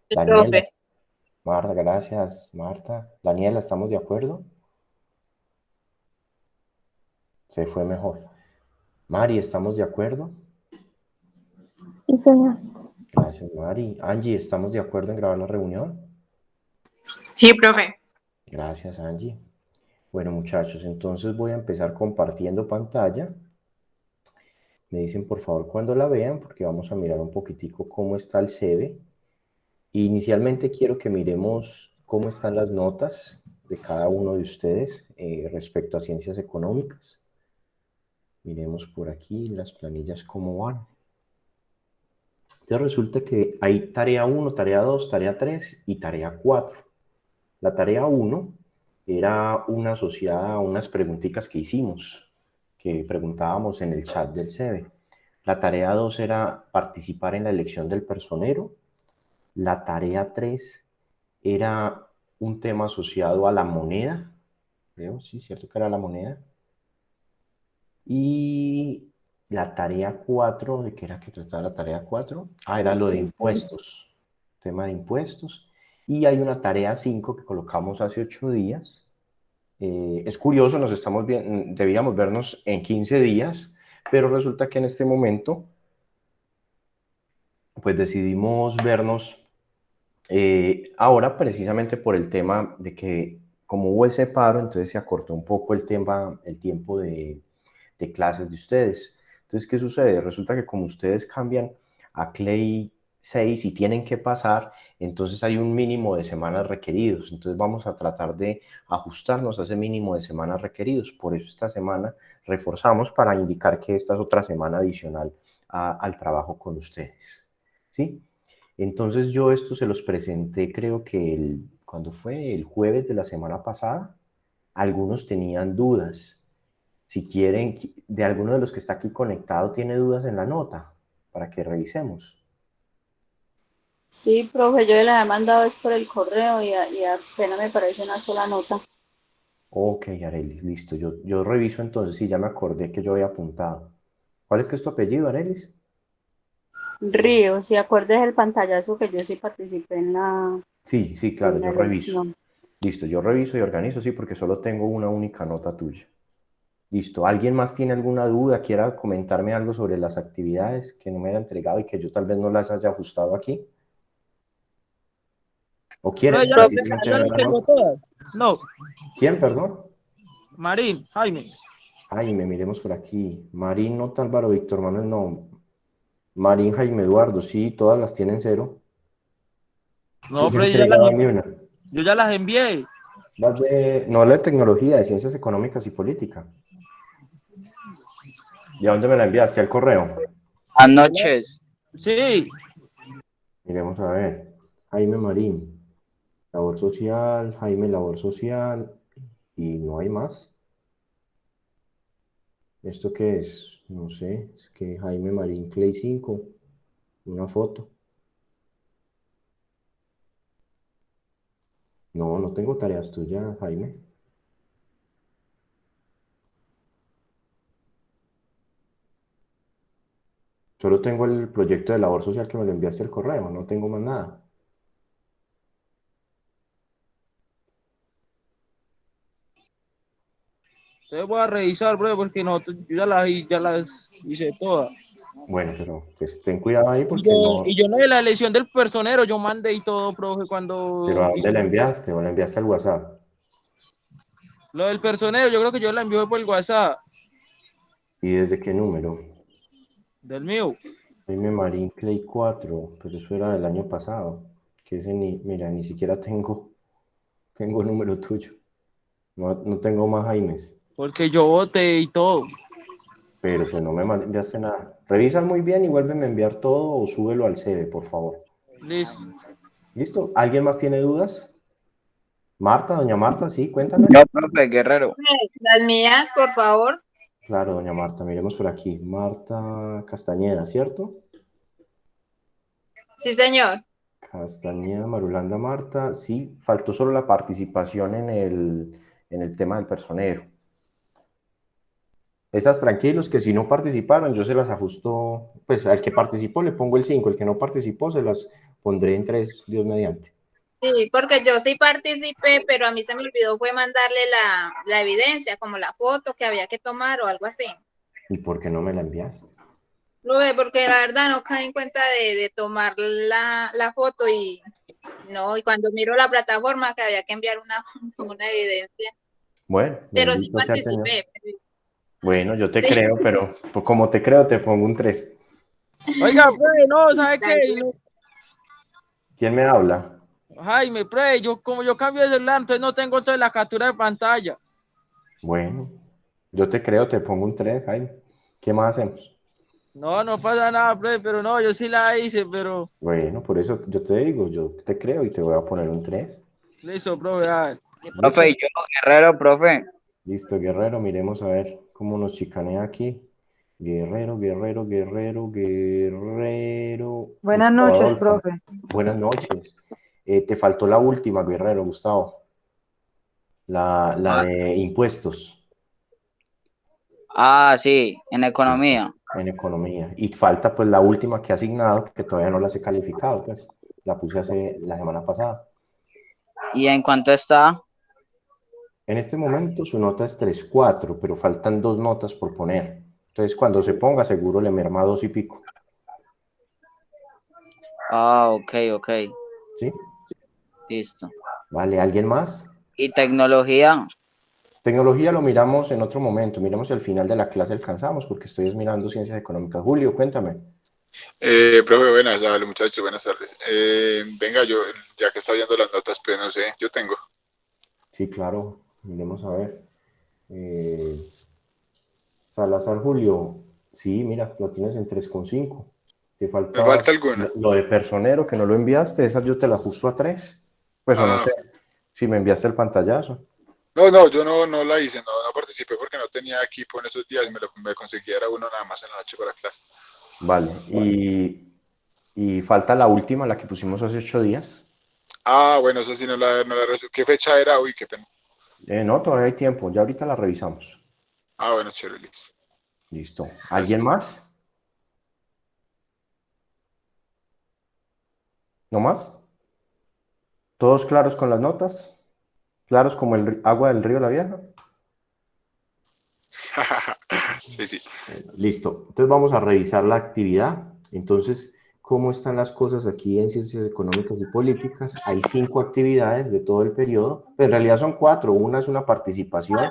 Sí, Daniela, profe. Marta, gracias, Marta. Daniela, ¿estamos de acuerdo? Se fue mejor. Mari, ¿estamos de acuerdo? Sí, señor. Gracias, Mari. Angie, ¿estamos de acuerdo en grabar la reunión? Sí, profe. Gracias, Angie. Bueno, muchachos, entonces voy a empezar compartiendo pantalla. Me dicen por favor cuando la vean, porque vamos a mirar un poquitico cómo está el CV. Inicialmente quiero que miremos cómo están las notas de cada uno de ustedes respecto a ciencias económicas. Miremos por aquí las planillas cómo van. Entonces resulta que hay tarea 1, tarea 2, tarea 3 y tarea 4. La tarea 1 era una asociada a unas preguntitas que hicimos, que preguntábamos en el chat del CEBE. La tarea 2 era participar en la elección del personero. La tarea 3 era un tema asociado a la moneda. Creo, sí, cierto que era la moneda. Y la tarea 4, ¿de qué era que trataba la tarea 4? Ah, era lo de Sí. impuestos, tema de impuestos. Y hay una tarea 5 que colocamos hace 8 días. Es curioso, nos estamos bien, debíamos vernos en 15 días, pero resulta que en este momento, pues decidimos vernos ahora precisamente por el tema de que como hubo ese paro, entonces se acortó un poco el tema, el tiempo de clases de ustedes. Entonces, ¿qué sucede? Resulta que como ustedes cambian a Clay 6 y tienen que pasar, entonces hay un mínimo de semanas requeridos. Entonces vamos a tratar de ajustarnos a ese mínimo de semanas requeridos. Por eso esta semana reforzamos para indicar que esta es otra semana adicional al trabajo con ustedes. ¿Sí? Entonces yo esto se los presenté creo que cuando fue el jueves de la semana pasada, algunos tenían dudas. Si quieren, de alguno de los que está aquí conectado tiene dudas en la nota, para que revisemos. Sí, profe, yo le he mandado es por el correo y apenas me parece una sola nota. Ok, Arelis, listo. Yo reviso entonces, sí, ya me acordé que yo había apuntado. ¿Cuál es que es tu apellido, Arelis? Río, si acuerdes el pantallazo que yo sí participé Sí, sí, claro, en la yo reviso. elección. Listo, yo reviso y organizo, sí, porque solo tengo una única nota tuya. Listo. ¿Alguien más tiene alguna duda? ¿Quiera comentarme algo sobre las actividades que no me haya entregado y que yo tal vez no las haya ajustado aquí? ¿O Pero quieres ya, Profe, precisamente ya ver las la tengo nota? todas. No, ¿Quién, perdón? Marín, Jaime. Jaime, miremos por aquí. Marín, Nota Álvaro, Víctor Manuel, no. Marín, Jaime Eduardo, sí, todas las tienen cero. No, ¿Quién me ha pero entregado ni una? yo ya las envié. No, la de tecnología, de ciencias económicas y política. ¿Y a dónde me la enviaste? ¿Al correo? Anoches. Sí, Miremos a ver. Jaime Marín, labor social, Jaime labor social, y no hay más. ¿Esto qué es? No sé, es que Jaime Marín Clay 5, una foto. No, no tengo tareas tuyas, Jaime. Solo tengo el proyecto de labor social que me lo enviaste al correo, no tengo más nada. te voy a revisar, bro, porque no, yo ya las hice todas. Bueno, pero pues ten cuidado ahí Y porque yo, no. y yo no de la elección del personero, yo mandé y todo, profe, Pero ¿a cuando dónde la hicimos enviaste? ¿O la enviaste al WhatsApp? lo del personero, yo creo que yo la envié por el WhatsApp ¿Y desde qué número? del mío. Jaime Marín Clay 4, pero eso era del año pasado. Que ese ni, mira, ni siquiera tengo el número tuyo. No, no tengo más Jaimes. Porque yo voté y todo. Pero pues no me enviaste nada. Revisa muy bien y vuélveme a enviar todo o súbelo al CV, por favor. Listo. ¿Listo? ¿Alguien más tiene dudas? Marta, doña Marta, sí, cuéntame. Yo, profe Guerrero. Las mías, por favor. Claro, doña Marta, miremos por aquí. Marta Castañeda, ¿cierto? Sí, señor. Castañeda, Marulanda, Marta. Sí, faltó solo la participación en el tema del personero. Esas tranquilos que si no participaron, yo se las ajusto, pues al que participó le pongo el 5, el que no participó se las Pondré en 3, Dios mediante. Sí, porque yo sí participé, pero a mí se me olvidó fue mandarle la evidencia, como la foto que había que tomar o algo así. ¿Y por qué no me la enviaste? Lo ve, porque la verdad no caí en cuenta de tomar la foto y no, y cuando miro la plataforma que había que enviar una evidencia, Bueno, pero sí bendito sea el Señor. participé. Bueno, yo te Sí, creo, pero pues, como te creo, te pongo un 3. Oiga, profe, no, ¿sabe qué? dale. No, ¿Quién me habla? Jaime, profe, como yo cambio de celular, entonces no tengo entonces la captura de pantalla. Bueno, yo te creo, te pongo un 3, Jaime. ¿Qué más hacemos? No, no pasa nada, profe, pero no, yo sí la hice, pero Bueno, por eso yo te digo, yo te creo y te voy a poner un 3. listo, profe, a ver. Profe, ¿Listo? y yo, Guerrero, profe. Listo, Guerrero, miremos a ver cómo nos chicanea aquí. Guerrero, Guerrero, Guerrero, Guerrero. Buenas Gustavo noches, Adolfo, profe. buenas noches. Te faltó la última, Guerrero, Gustavo, la Ah, de impuestos. sí, en Listo, economía. en economía. Y falta pues la última que he asignado, que todavía no las he calificado, pues la puse hace la semana pasada. ¿Y en cuánto está? En este momento su nota es 3,4, pero faltan 2 notas por poner. Entonces cuando se ponga seguro le merma 2 y pico. Ah, ok, ok. ¿Sí? Listo. Vale, ¿alguien más? ¿Y tecnología? Tecnología lo miramos en otro momento, miramos si al final de la clase alcanzamos, porque estoy mirando ciencias económicas. Julio, cuéntame. Profe, buenas tardes, muchachos, buenas tardes. Venga, yo, ya que está viendo las notas, pues no sé, yo tengo. Sí, claro, miremos a ver. Salazar Julio, sí, mira, lo tienes en 3,5. Te ¿Me falta falta alguna? lo de personero, que no lo enviaste, esa yo te la ajusto a 3. Pues o no Ah, sé, si me enviaste el pantallazo. no, yo no la hice, no participé porque no tenía equipo en esos días y me conseguí era uno nada más en la noche para clase. Vale, y falta la última, la que pusimos hace 8 días. Bueno, eso sí no la resuelvo. ¿Qué fecha era? Uy, qué pena. No, todavía hay tiempo, ya ahorita la revisamos. Bueno, chévere, listo. Listo. ¿Alguien Gracias. más? ¿No más? ¿Todos claros con las notas? ¿Claros como el agua del río La Vieja? Sí, sí. Listo. Entonces vamos a revisar la actividad. Entonces, ¿cómo están las cosas aquí en Ciencias Económicas y Políticas? Hay 5 actividades de todo el periodo. Pero en realidad son 4. Una es una participación.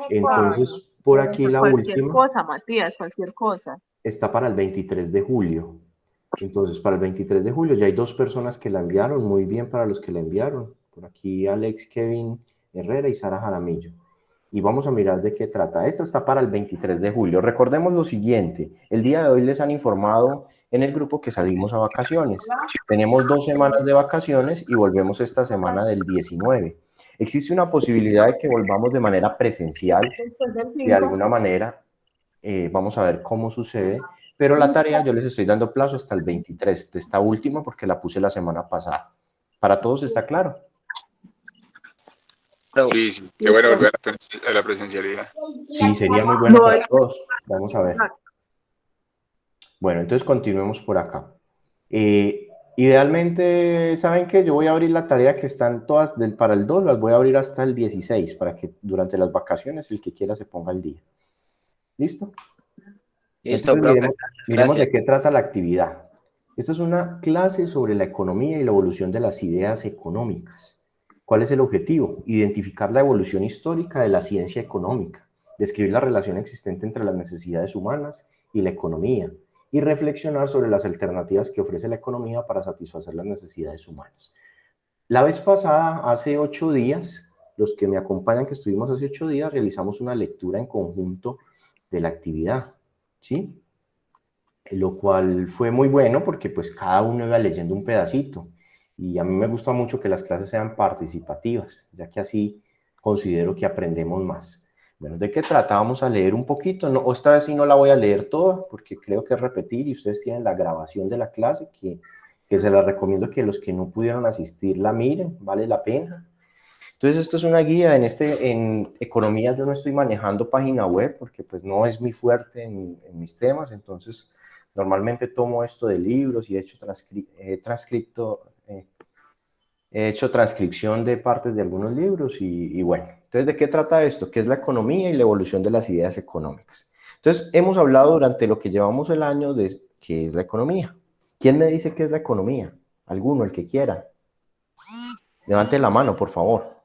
Entonces, por aquí la Cualquier última cosa, Matías, cualquier cosa. está para el 23 de julio. Entonces, para el 23 de julio ya hay 2 personas que la enviaron. Muy bien para los que la enviaron. Por aquí Alex Kevin Herrera y Sara Jaramillo. Y vamos a mirar de qué trata. Esta está para el 23 de julio. Recordemos lo siguiente. El día de hoy les han informado en el grupo que salimos a vacaciones. Tenemos 2 semanas de vacaciones y volvemos esta semana del 19. Existe una posibilidad de que volvamos de manera presencial, Después del de 5. alguna manera. Vamos a ver cómo sucede. Pero la tarea yo les estoy dando plazo hasta el 23 de esta última porque la puse la semana pasada. ¿Para todos está claro? Sí, sí, qué bueno volver a la presencialidad. Sí, sería muy bueno No, para es todos. Vamos a ver. Bueno, entonces continuemos por acá. Idealmente, ¿saben qué? Yo voy a abrir la tarea que están todas para el 2, las voy a abrir hasta el 16, para que durante las vacaciones el que quiera se ponga al día. ¿Listo? Listo, Entonces profe. miremos Gracias. de qué trata la actividad. Esta es una clase sobre la economía y la evolución de las ideas económicas. ¿Cuál es el objetivo? Identificar la evolución histórica de la ciencia económica, describir la relación existente entre las necesidades humanas y la economía, y reflexionar sobre las alternativas que ofrece la economía para satisfacer las necesidades humanas. La vez pasada, hace 8 días, los que me acompañan, que estuvimos hace 8 días, realizamos una lectura en conjunto de la actividad, ¿sí? Lo cual fue muy bueno porque pues cada uno iba leyendo un pedacito y a mí me gusta mucho que las clases sean participativas, ya que así considero que aprendemos más. Bueno, ¿de qué trata? Vamos a leer un poquito, no, esta vez sí no la voy a leer toda porque creo que es repetir y ustedes tienen la grabación de la clase que se la recomiendo que los que no pudieron asistir la miren, vale la pena. Entonces, esto es una guía. En economía yo no estoy manejando página web porque pues no es mi fuerte en mis temas, entonces Normalmente tomo esto de libros y he hecho he hecho transcripción de partes de algunos libros y bueno. Entonces, ¿de qué trata esto? ¿Qué es la economía y la evolución de las ideas económicas? Entonces, hemos hablado durante lo que llevamos el año de qué es la economía. ¿Quién me dice qué es la economía? Alguno, el que quiera. Levante la mano, por favor.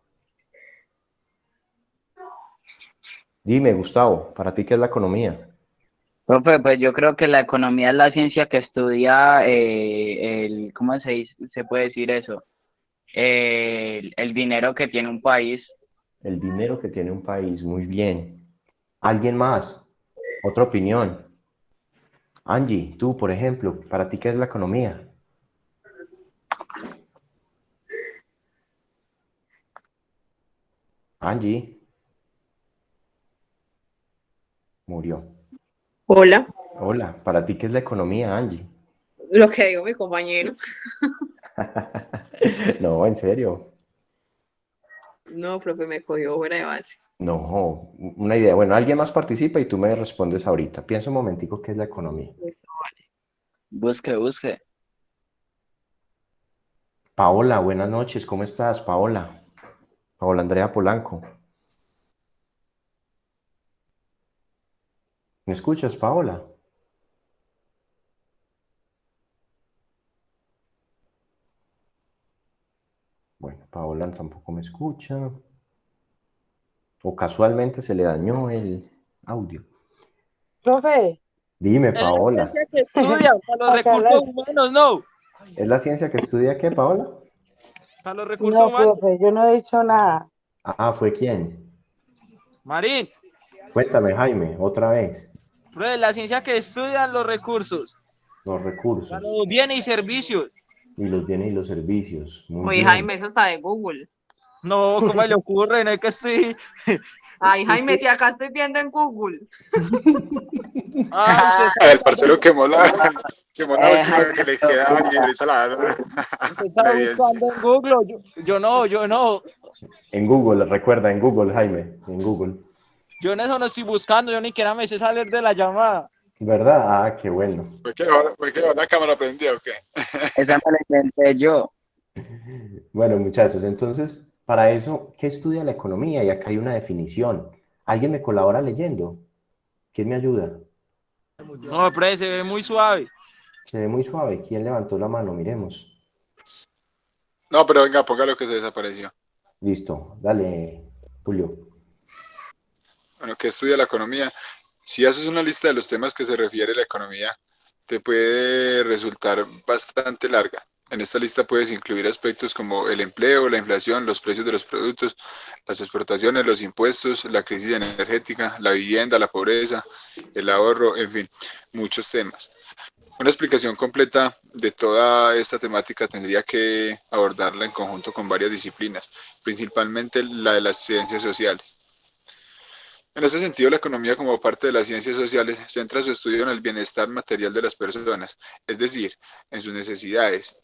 Dime, Gustavo, ¿para ti qué es la economía? Profe, pues yo creo que la economía es la ciencia que estudia ¿cómo se puede decir eso? El dinero que tiene un país. El dinero que tiene un país. Muy bien. ¿Alguien más? ¿Otra opinión? Angie, tú, por ejemplo, ¿para ti qué es la economía? Angie. Murió. Hola, Hola, ¿para ti qué es la economía, Angie? lo que digo mi compañero. No, en serio. No, profe, me cogió fuera de base. No, una idea. Bueno, alguien más participa y tú me respondes ahorita. Piensa un momentico qué es la economía. Listo. Busque. Paola, buenas noches. ¿Cómo estás, Paola? Paola Andrea Polanco. ¿Me escuchas, Paola? Bueno, Paola tampoco me escucha. O casualmente se le dañó el audio. Profe, Dime, Es la Paola. ciencia que estudia para los acá recursos humanos, no. ¿Es la ciencia que estudia qué, Paola? Para los recursos no, humanos. profe, yo no he dicho nada. Ah, ¿fue quién? Marín, Cuéntame, Jaime, otra vez. profe, la ciencia que estudia los recursos, Los para recursos los bienes y servicios. y los bienes y los servicios. Muy Oye, bien. Jaime, eso está de Google. No, ¿cómo le ocurre? No es que sí. Ay, Jaime, si acá estoy viendo en Google. Ay, usted El parcero quemó la última que le Jaimito. quedaba y ahorita usted la está evidencia. buscando en Google. Yo no. En Google, recuerda, en Google, Jaime, en Google. Yo en eso no estoy buscando, yo ni siquiera me sé salir de la llamada. ¿Verdad? Ah, qué bueno. Fue que la cámara prendía o qué? Esa me la inventé yo. Bueno, muchachos, entonces, para eso, ¿qué estudia la economía? Y acá hay una definición. ¿Alguien me colabora leyendo? ¿Quién me ayuda? No, profe, se ve muy suave. Se ve muy suave. ¿Quién levantó la mano? Miremos. No, pero venga, póngalo que se desapareció. Listo, dale, Julio. Bueno, ¿qué estudia la economía? Si haces una lista de los temas que se refiere a la economía, te puede resultar bastante larga. En esta lista puedes incluir aspectos como el empleo, la inflación, los precios de los productos, las exportaciones, los impuestos, la crisis energética, la vivienda, la pobreza, el ahorro, en fin, muchos temas. Una explicación completa de toda esta temática tendría que abordarla en conjunto con varias disciplinas, principalmente la de las ciencias sociales. En ese sentido, la economía como parte de las ciencias sociales centra su estudio en el bienestar material de las personas, es decir, en sus necesidades.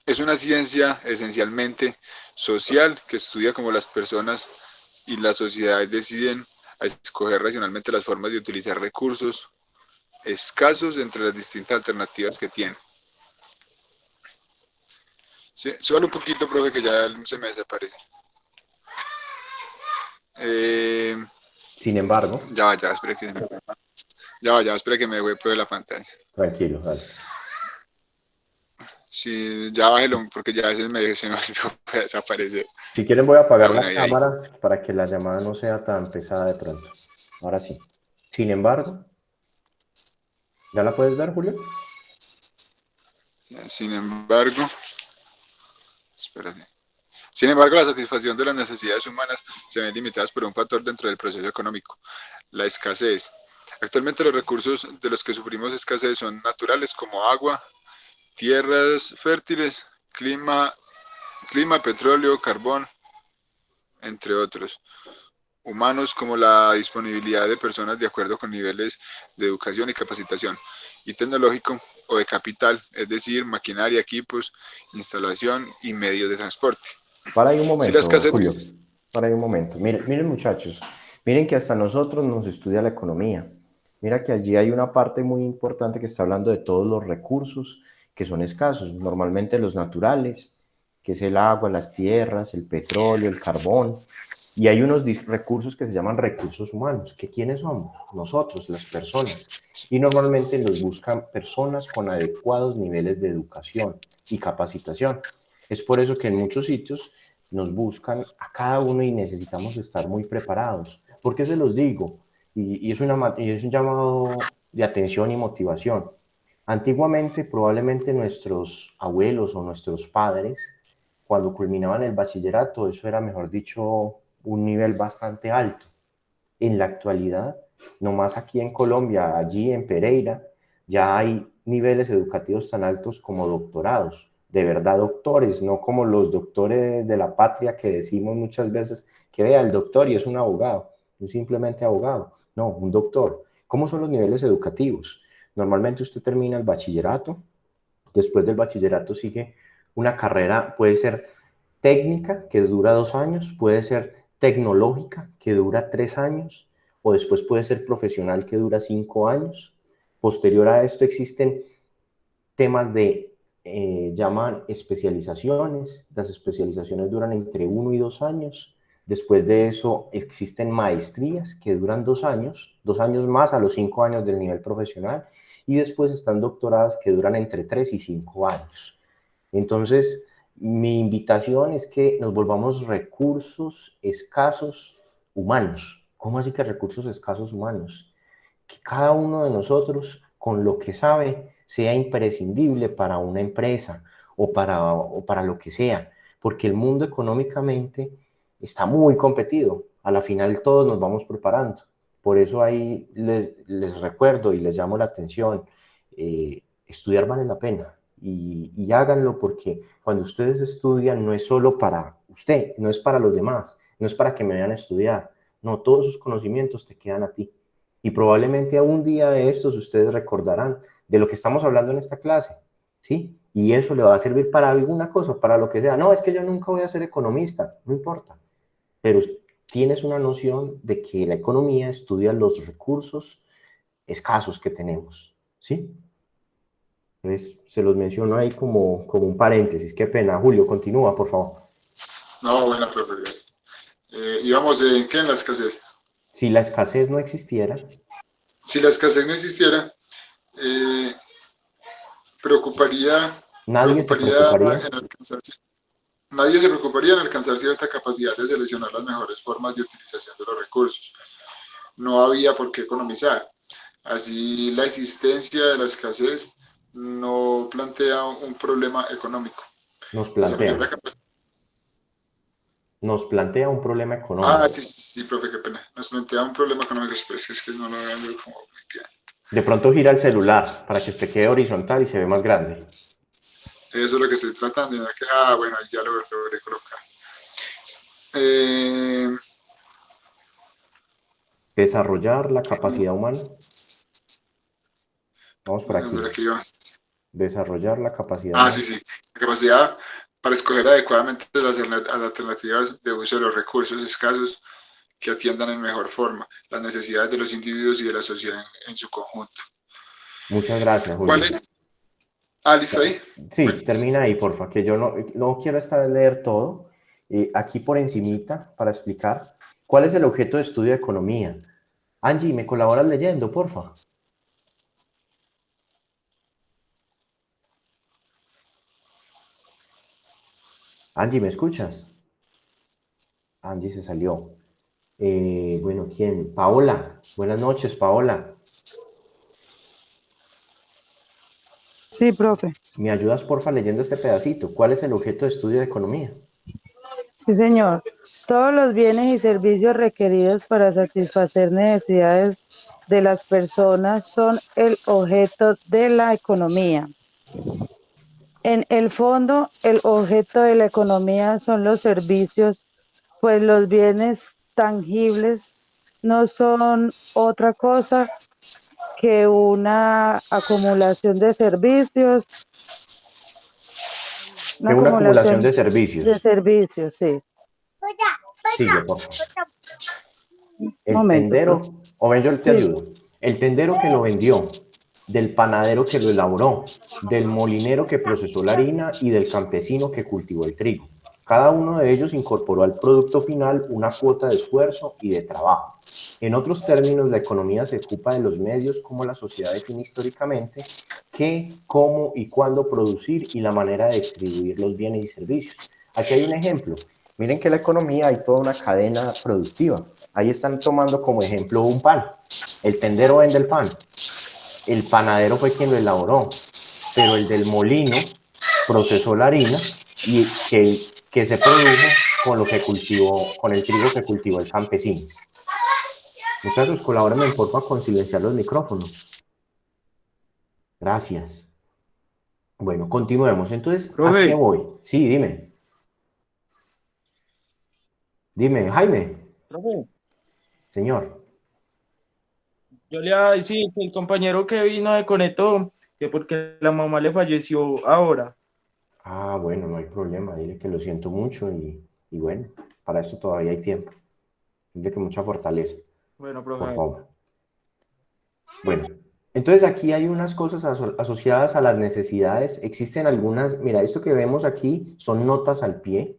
Es una ciencia esencialmente social que estudia cómo las personas y las sociedades deciden a escoger racionalmente las formas de utilizar recursos escasos entre las distintas alternativas que tienen. Sí, solo un poquito, profe, que ya se me desaparece. Sin embargo, Espera que espera que me voy por la pantalla. tranquilo, dale. Sí, ya bájelo, porque ya se me olvidó desaparecer. Si quieren voy a apagar bueno, la ahí. cámara para que la llamada no sea tan pesada de pronto. Ahora sí. Sin embargo, ¿ya la puedes dar, Julio? Sin embargo, espérate. Sin embargo, la satisfacción de las necesidades humanas se ven limitadas por un factor dentro del proceso económico, la escasez. Actualmente los recursos de los que sufrimos escasez son naturales como agua, tierras fértiles, clima, petróleo, carbón, entre otros. Humanos como la disponibilidad de personas de acuerdo con niveles de educación y capacitación, y tecnológico o de capital, es decir, maquinaria, equipos, instalación y medios de transporte. Para ahí un momento, Si la escasez... Julio. Para ahí un momento. Miren, muchachos, miren que hasta nosotros nos estudia la economía. Mira que allí hay una parte muy importante que está hablando de todos los recursos que son escasos, normalmente los naturales, que es el agua, las tierras, el petróleo, el carbón, y hay unos recursos que se llaman recursos humanos, que ¿quiénes somos? Nosotros, las personas, y normalmente los buscan personas con adecuados niveles de educación y capacitación. Es por eso que en muchos sitios nos buscan a cada uno y necesitamos estar muy preparados. ¿Por qué se los digo? Y es un llamado de atención y motivación. Antiguamente, probablemente nuestros abuelos o nuestros padres, cuando culminaban el bachillerato, eso era, mejor dicho, un nivel bastante alto. En la actualidad, nomás aquí en Colombia, allí en Pereira, ya hay niveles educativos tan altos como doctorados, de verdad doctores, no como los doctores de la patria que decimos muchas veces que vea el doctor y es un abogado, un simplemente abogado, no, un doctor. ¿Cómo son los niveles educativos? Normalmente usted termina el bachillerato, después del bachillerato sigue una carrera, puede ser técnica, que dura 2 años, puede ser tecnológica, que dura 3 años, o después puede ser profesional, que dura 5 años. Posterior a esto existen temas de, llaman especializaciones, las especializaciones duran entre 1 y 2 años. Después de eso existen maestrías que duran 2 años más a los 5 años del nivel profesional, y después están doctoradas que duran entre 3 y 5 años. Entonces, mi invitación es que nos volvamos recursos escasos humanos. ¿Cómo así que recursos escasos humanos? Que cada uno de nosotros, con lo que sabe, sea imprescindible para una empresa o para lo que sea, porque el mundo económicamente está muy competido. A la final todos nos vamos preparando. Por eso ahí les recuerdo y les llamo la atención, estudiar vale la pena. Y háganlo, porque cuando ustedes estudian no es solo para usted, no es para los demás, no es para que me vean estudiar, no, todos sus conocimientos te quedan a ti. Y probablemente a un día de estos ustedes recordarán de lo que estamos hablando en esta clase, ¿sí? Y eso le va a servir para alguna cosa, para lo que sea. No, es que yo nunca voy a ser economista, no importa, pero tienes una noción de que la economía estudia los recursos escasos que tenemos, ¿sí? Entonces, se los menciono ahí como un paréntesis. Qué pena. Julio, continúa, por favor. No, buena, profe. Íbamos en qué, en la escasez. Si la escasez no existiera, Si la escasez no existiera, nadie se preocuparía. en alcanzar, nadie se preocuparía en alcanzar cierta capacidad de seleccionar las mejores formas de utilización de los recursos. No había por qué economizar. Así, la existencia de la escasez no plantea un problema económico. Nos plantea un problema económico. Ah, sí, profe, qué pena. Nos plantea un problema económico, pero es que no lo veo como muy bien. De pronto gira el celular para que se quede horizontal y se ve más grande. Eso es lo que estoy tratando. Bueno, ya lo logré colocar. Desarrollar la capacidad humana. Vamos por aquí. Aquí va. Desarrollar la capacidad humana. Sí. La capacidad para escoger adecuadamente las alternativas de uso de los recursos escasos que atiendan en mejor forma las necesidades de los individuos y de la sociedad en su conjunto. Muchas gracias, Julio. ¿Cuál es? ¿Listo ahí? Sí, bueno, termina ahí, porfa, que yo no quiero leer todo. Aquí por encimita, para explicar, ¿cuál es el objeto de estudio de economía? Angie, ¿me colaboras leyendo, porfa? Angie, ¿me escuchas? Angie se salió. Bueno, ¿quién? Paola. Buenas noches, Paola. Sí, profe. ¿Me ayudas, porfa, leyendo este pedacito? ¿Cuál es el objeto de estudio de economía? Sí, señor. Todos los bienes y servicios requeridos para satisfacer necesidades de las personas son el objeto de la economía. En el fondo, el objeto de la economía son los servicios, pues los bienes tangibles no son otra cosa que una acumulación de servicios. Una acumulación de servicios. De servicios, sí. Sigue, por favor. El tendero, o ven, yo te ayudo. el tendero que lo vendió, del panadero que lo elaboró, del molinero que procesó la harina y del campesino que cultivó el trigo. Cada uno de ellos incorporó al producto final una cuota de esfuerzo y de trabajo. En otros términos, la economía se ocupa de los medios como la sociedad define históricamente, qué, cómo y cuándo producir y la manera de distribuir los bienes y servicios. Aquí hay un ejemplo. Miren que en la economía hay toda una cadena productiva. Ahí están tomando como ejemplo un pan. El tendero vende el pan. El panadero fue quien lo elaboró, pero el del molino procesó la harina y que se produjo con lo que cultivó, con el trigo que cultivó el campesino. Muchachos, colabórenme porfa con silenciar los micrófonos. Gracias. Bueno, continuemos. Entonces, Profe. ¿a qué voy? Sí, dime. Dime, Jaime. Profe, Señor. yo le iba a decir que el compañero que vino de Conectó, que porque la mamá le falleció ahora. Ah, bueno, no hay problema. Dile que lo siento mucho y bueno, para eso todavía hay tiempo. Dile que mucha fortaleza, Bueno, por profe. favor. Bueno, entonces aquí hay unas cosas asociadas a las necesidades. Existen algunas, mira, esto que vemos aquí son notas al pie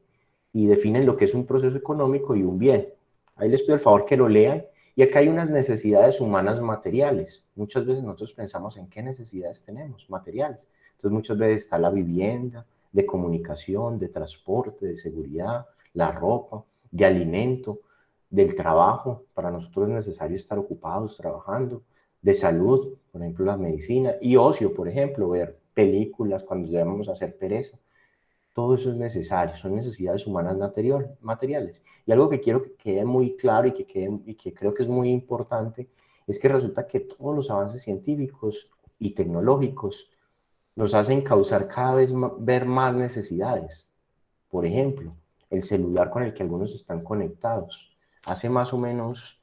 y definen lo que es un proceso económico y un bien. Ahí les pido el favor que lo lean. Y acá hay unas necesidades humanas materiales. Muchas veces nosotros pensamos en qué necesidades tenemos, materiales. Entonces muchas veces está la vivienda, de comunicación, de transporte, de seguridad, la ropa, de alimento, del trabajo. Para nosotros es necesario estar ocupados, trabajando, de salud, por ejemplo la medicina, y ocio, por ejemplo, ver películas cuando debemos hacer pereza. Todo eso es necesario, son necesidades humanas materiales. Y algo que quiero que quede muy claro y que creo que es muy importante es que resulta que todos los avances científicos y tecnológicos nos hacen causar cada vez ver más necesidades. Por ejemplo, el celular con el que algunos están conectados. Hace más o menos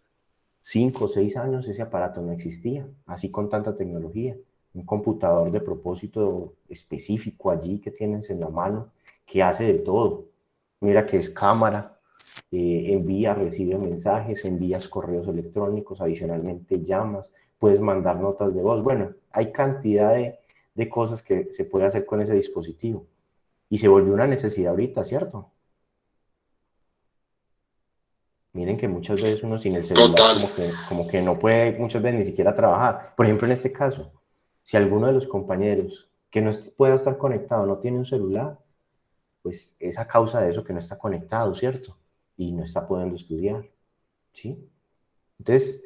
5 o 6 años ese aparato no existía, así con tanta tecnología. Un computador de propósito específico allí que tienes en la mano, que hace de todo. Mira que es cámara, envía, recibe mensajes, envías correos electrónicos, adicionalmente llamas, puedes mandar notas de voz. Bueno, hay cantidad de cosas que se puede hacer con ese dispositivo. Y se volvió una necesidad ahorita, ¿cierto? Miren que muchas veces uno sin el celular como que no puede muchas veces ni siquiera trabajar. Por ejemplo, en este caso, si alguno de los compañeros que no pueda estar conectado no tiene un celular, pues es a causa de eso que no está conectado, ¿cierto? Y no está pudiendo estudiar, ¿sí? Entonces,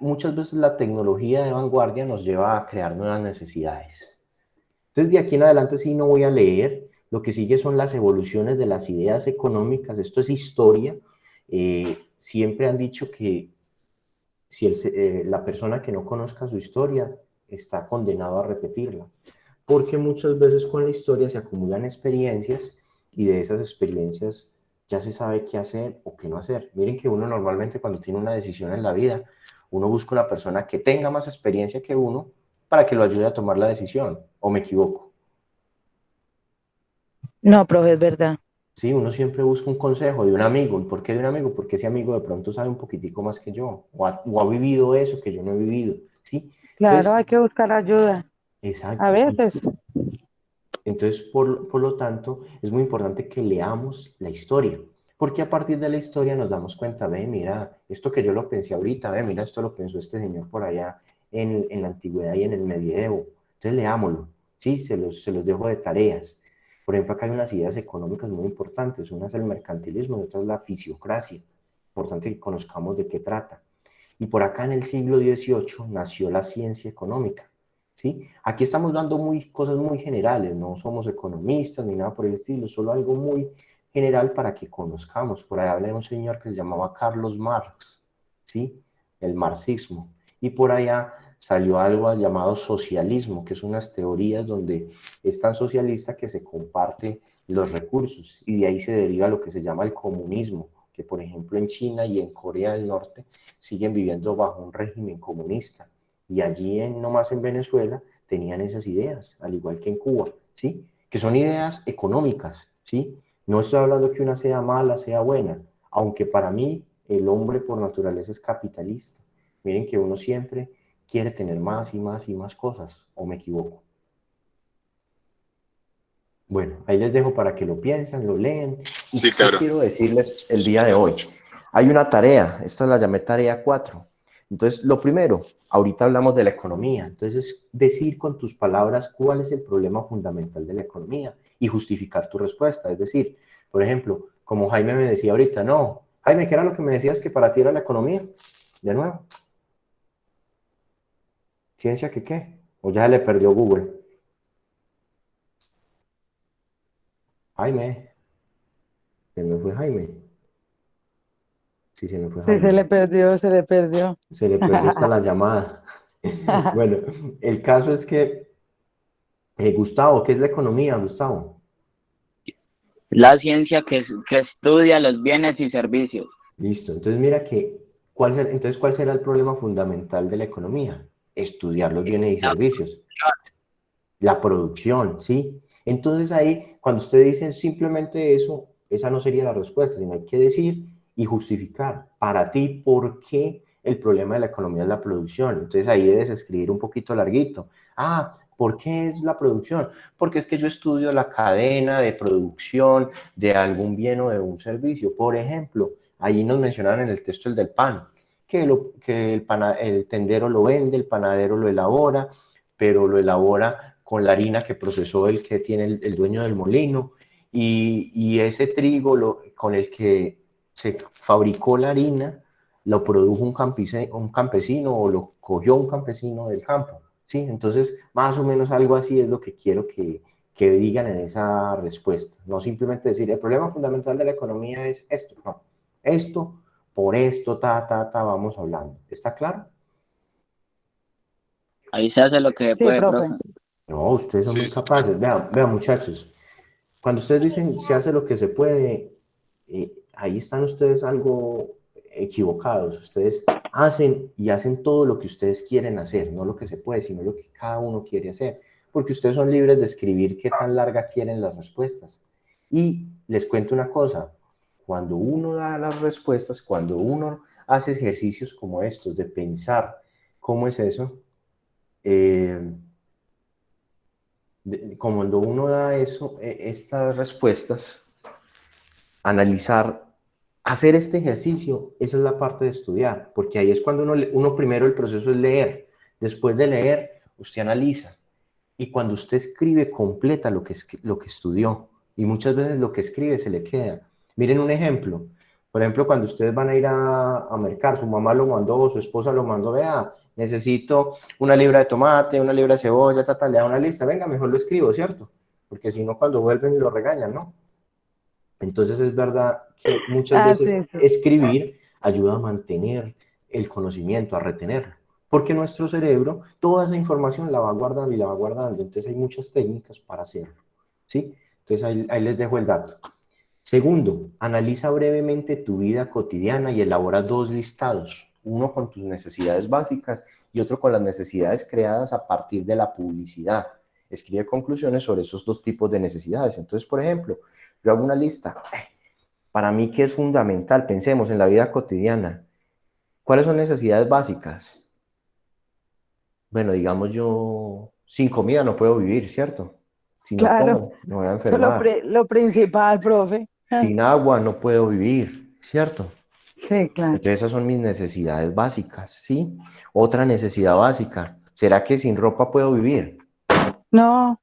muchas veces la tecnología de vanguardia nos lleva a crear nuevas necesidades. Entonces, de aquí en adelante sí no voy a leer. Lo que sigue son las evoluciones de las ideas económicas. Esto es historia. Siempre han dicho que si la persona que no conozca su historia está condenado a repetirla, porque muchas veces con la historia se acumulan experiencias y de esas experiencias ya se sabe qué hacer o qué no hacer. Miren que uno normalmente cuando tiene una decisión en la vida, uno busca una persona que tenga más experiencia que uno para que lo ayude a tomar la decisión, ¿o me equivoco? No, profe, es verdad. Sí, uno siempre busca un consejo de un amigo. ¿Y por qué de un amigo? Porque ese amigo de pronto sabe un poquitico más que yo, o ha vivido eso que yo no he vivido, ¿sí? Claro, Entonces, hay que buscar ayuda. A exacto. veces. Entonces, por lo tanto, es muy importante que leamos la historia, porque a partir de la historia nos damos cuenta, ve, mira, esto que yo lo pensé ahorita, ve, mira, esto lo pensó este señor por allá en la antigüedad y en el medievo. Entonces, leámoslo, ¿sí? Se los dejo de tareas. Por ejemplo, acá hay unas ideas económicas muy importantes. Una es el mercantilismo y otra es la fisiocracia. Importante que conozcamos de qué trata. Y por acá en el siglo XVIII nació la ciencia económica. ¿Sí? Aquí estamos dando cosas muy generales, no somos economistas ni nada por el estilo, solo algo muy general para que conozcamos. Por ahí habla de un señor que se llamaba Carlos Marx, ¿sí? El marxismo. Y por allá salió algo llamado socialismo, que son unas teorías donde es tan socialista que se comparte los recursos y de ahí se deriva lo que se llama el comunismo, que por ejemplo en China y en Corea del Norte siguen viviendo bajo un régimen comunista. Y allí, nomás en Venezuela, tenían esas ideas, al igual que en Cuba, ¿sí? Que son ideas económicas, ¿sí? No estoy hablando que una sea mala, sea buena, aunque para mí el hombre por naturaleza es capitalista. Miren que uno siempre quiere tener más y más y más cosas, ¿o me equivoco? Bueno, ahí les dejo para que lo piensen, lo leen. ¿Y Sí, qué claro. quiero decirles el día de hoy? Hay una tarea, esta la llamé tarea 4. Entonces, lo primero, ahorita hablamos de la economía. Entonces, es decir con tus palabras cuál es el problema fundamental de la economía y justificar tu respuesta. Es decir, por ejemplo, como Jaime me decía ahorita, no, Jaime, ¿qué era lo que me decías que para ti era la economía? De nuevo. ¿Ciencia que qué? ¿O ya le perdió Google? Jaime, se me fue Jaime. Sí, se me fue Sí, se le Jaime. perdió, se le perdió. Se le perdió hasta la llamada. Bueno, el caso es que, Gustavo, ¿qué es la economía, Gustavo? La ciencia que estudia los bienes y servicios. Listo. Entonces, mira que, ¿cuál será el problema fundamental de la economía? Estudiar los bienes y servicios. La producción, ¿sí? Entonces ahí, cuando usted dice simplemente eso, esa no sería la respuesta, sino hay que decir y justificar para ti por qué el problema de la economía es la producción. Entonces ahí debes escribir un poquito larguito. Ah, ¿por qué es la producción? Porque es que yo estudio la cadena de producción de algún bien o de un servicio. Por ejemplo, ahí nos mencionaron en el texto el del pan, que el tendero lo vende, el panadero lo elabora, pero lo elabora con la harina que procesó el que tiene el dueño del molino, y ese trigo con el que se fabricó la harina lo produjo un campesino o lo cogió un campesino del campo, ¿sí? Entonces, más o menos algo así es lo que quiero que digan en esa respuesta. No simplemente decir, el problema fundamental de la economía es esto, no. Esto, por esto, vamos hablando. ¿Está claro? Ahí se hace lo que Sí, puede, profe. profe. No, ustedes son Sí, muy sí, claro. capaces. Vean, muchachos, cuando ustedes dicen se hace lo que se puede, ahí están ustedes algo equivocados. Ustedes hacen y hacen todo lo que ustedes quieren hacer, no lo que se puede, sino lo que cada uno quiere hacer. Porque ustedes son libres de escribir qué tan larga quieren las respuestas. Y les cuento una cosa, cuando uno da las respuestas, cuando uno hace ejercicios como estos de pensar cómo es eso, como cuando uno da eso, estas respuestas, analizar, hacer este ejercicio, esa es la parte de estudiar, porque ahí es cuando uno primero el proceso es leer, después de leer, usted analiza, y cuando usted escribe, completa lo que estudió, y muchas veces lo que escribe se le queda. Miren un ejemplo, por ejemplo, cuando ustedes van a ir a mercar, su mamá lo mandó o su esposa lo mandó, vea, necesito una libra de tomate, una libra de cebolla, le da una lista, venga, mejor lo escribo, ¿cierto? Porque si no, cuando vuelven y lo regañan, ¿no? Entonces es verdad que muchas Ah, veces sí, sí. escribir ayuda a mantener el conocimiento, a retenerlo, porque nuestro cerebro toda esa información la va guardando y la va guardando, entonces hay muchas técnicas para hacerlo, ¿sí? Entonces ahí les dejo el dato. Segundo, analiza brevemente tu vida cotidiana y elabora 2 listados, uno con tus necesidades básicas y otro con las necesidades creadas a partir de la publicidad. Escribe conclusiones sobre esos 2 tipos de necesidades. Entonces, por ejemplo, yo hago una lista. Para mí, ¿qué es fundamental? Pensemos en la vida cotidiana. ¿Cuáles son necesidades básicas? Bueno, digamos yo, sin comida no puedo vivir, ¿cierto? Si no Claro. como, me voy a Eso es enfermar. lo principal, profe. Sin agua no puedo vivir, ¿cierto? Sí, claro. Entonces esas son mis necesidades básicas, ¿sí? Otra necesidad básica, ¿será que sin ropa puedo vivir? No,